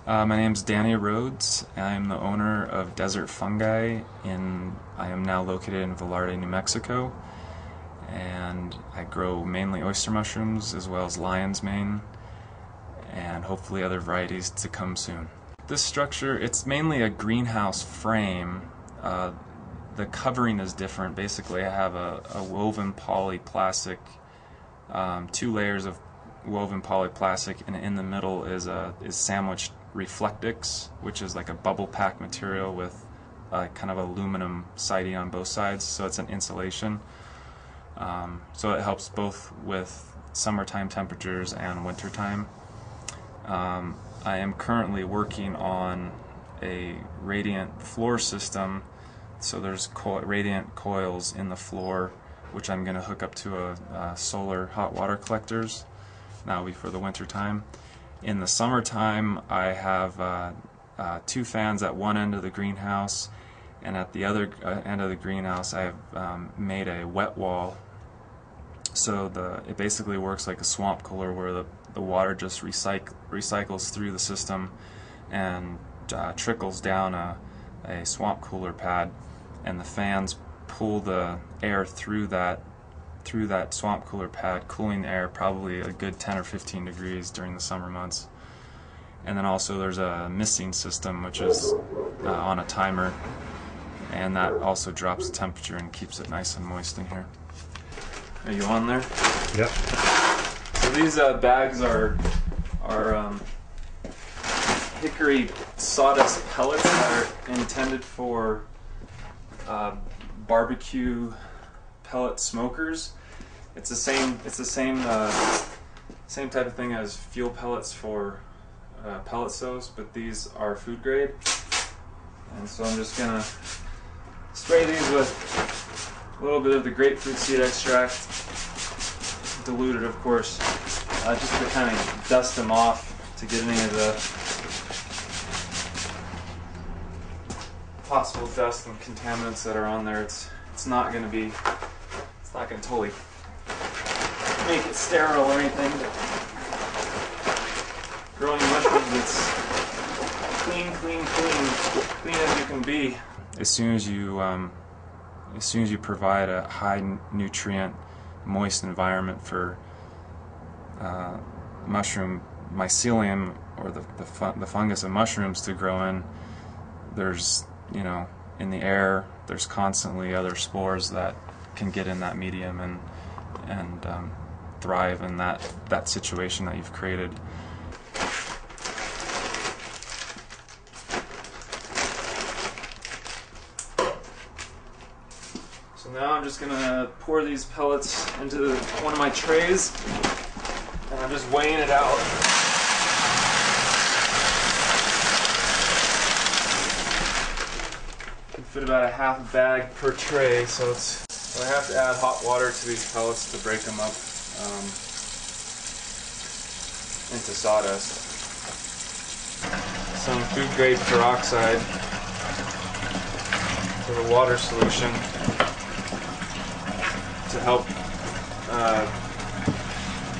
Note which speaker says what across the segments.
Speaker 1: My name's Danny Rhodes. I'm the owner of Desert Fungi. I am now located in Velarde, New Mexico, and I grow mainly oyster mushrooms as well as lion's mane, and hopefully other varieties to come soon. This structure, it's mainly a greenhouse frame. The covering is different. Basically, I have a woven polyplastic, 2 layers of woven polyplastic, and in the middle is sandwiched Reflectix, which is like a bubble pack material with kind of aluminum siding on both sides, so it's an insulation. So it helps both with summertime temperatures and wintertime. I am currently working on a radiant floor system, so there's radiant coils in the floor, which I'm going to hook up to a solar hot water collectors. That'll be for the winter time. In the summertime, I have 2 fans at one end of the greenhouse, and at the other end of the greenhouse I have made a wet wall. So it basically works like a swamp cooler, where the water just recycles through the system and trickles down a swamp cooler pad, and the fans pull the air through that swamp cooler pad, cooling the air probably a good 10 or 15 degrees during the summer months. And then also there's a misting system, which is on a timer, and that also drops the temperature and keeps it nice and moist in here. Are you on there?
Speaker 2: Yep.
Speaker 1: So these bags are hickory sawdust pellets that are intended for barbecue pellet smokers. It's the same type of thing as fuel pellets for pellet stoves, but these are food grade. And so I'm just gonna spray these with a little bit of the grapefruit seed extract, diluted of course, just to kind of dust them off, to get any of the possible dust and contaminants that are on there. It's not going to totally make it sterile or anything, but growing mushrooms, it's clean as you can be. As soon as you provide a high nutrient, moist environment for mushroom mycelium, or the fungus of mushrooms to grow in, there's, in the air, there's constantly other spores that can get in that medium and thrive in that situation that you've created. So now I'm just gonna pour these pellets into one of my trays, and I'm just weighing it out. Fit about a half bag per tray, so I have to add hot water to these pellets to break them up into sawdust. Some food grade peroxide for the water solution to help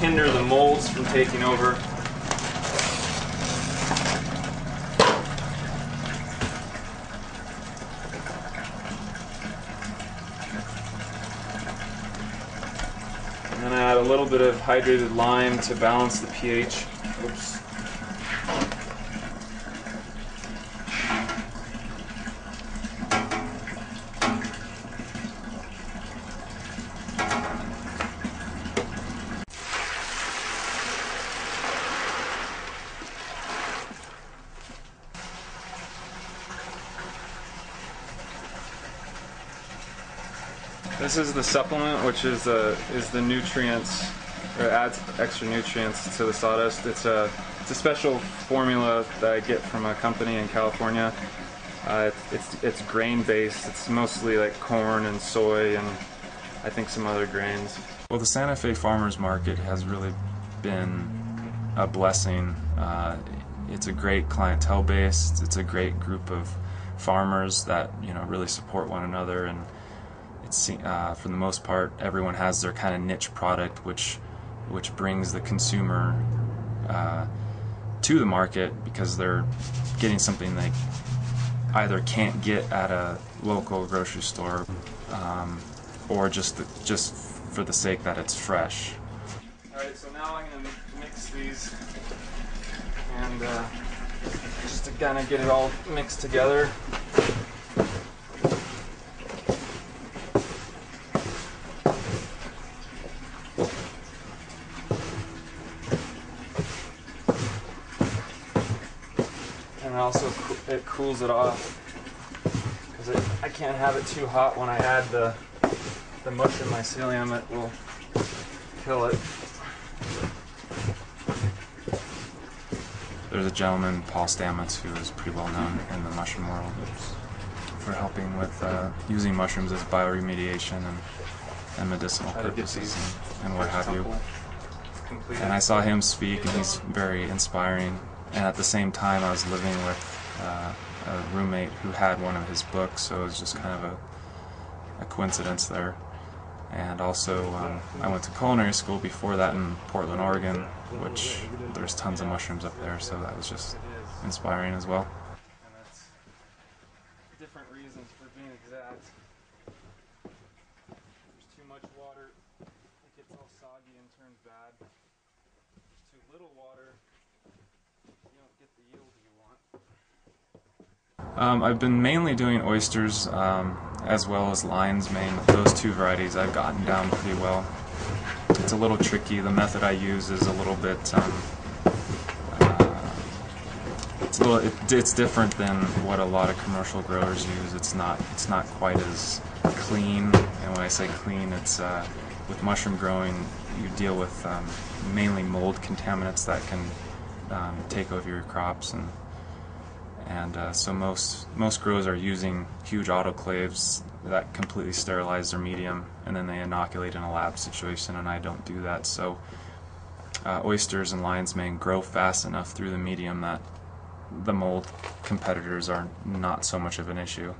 Speaker 1: hinder the molds from taking over. And then I add a little bit of hydrated lime to balance the pH. Oops. This is the supplement, which is the nutrients, or adds extra nutrients to the sawdust. It's a special formula that I get from a company in California. It's grain based. It's mostly like corn and soy and I think some other grains. Well, the Santa Fe Farmers Market has really been a blessing. It's a great clientele base. It's a great group of farmers that really support one another, and it's for the most part everyone has their kind of niche product, which brings the consumer to the market because they're getting something they either can't get at a local grocery store, or just for the sake that it's fresh. Alright, so now I'm going to mix these and just to kind of get it all mixed together. And also it cools it off, because I can't have it too hot. When I add the mushroom mycelium, it will kill it. There's a gentleman, Paul Stamets, who is pretty well known in the mushroom world for helping with using mushrooms as bioremediation and medicinal purposes and what have you. And I saw him speak, and he's very inspiring. And at the same time, I was living with a roommate who had one of his books, so it was just kind of a coincidence there. And also, I went to culinary school before that in Portland, Oregon, which there's tons of mushrooms up there, so that was just inspiring as well. And that's different reasons for being exact. There's too much water, it gets all soggy and turns bad. There's too little water, you don't get the yield you want. I've been mainly doing oysters, as well as lion's mane. Those two varieties I've gotten down pretty well. It's a little tricky. The method I use is a little bit, it's different than what a lot of commercial growers use. It's not quite as clean, and when I say clean, it's with mushroom growing, you deal with mainly mold contaminants that can take over your crops, and so most growers are using huge autoclaves that completely sterilize their medium, and then they inoculate in a lab situation, and I don't do that. So oysters and lion's mane grow fast enough through the medium that the mold competitors are not so much of an issue.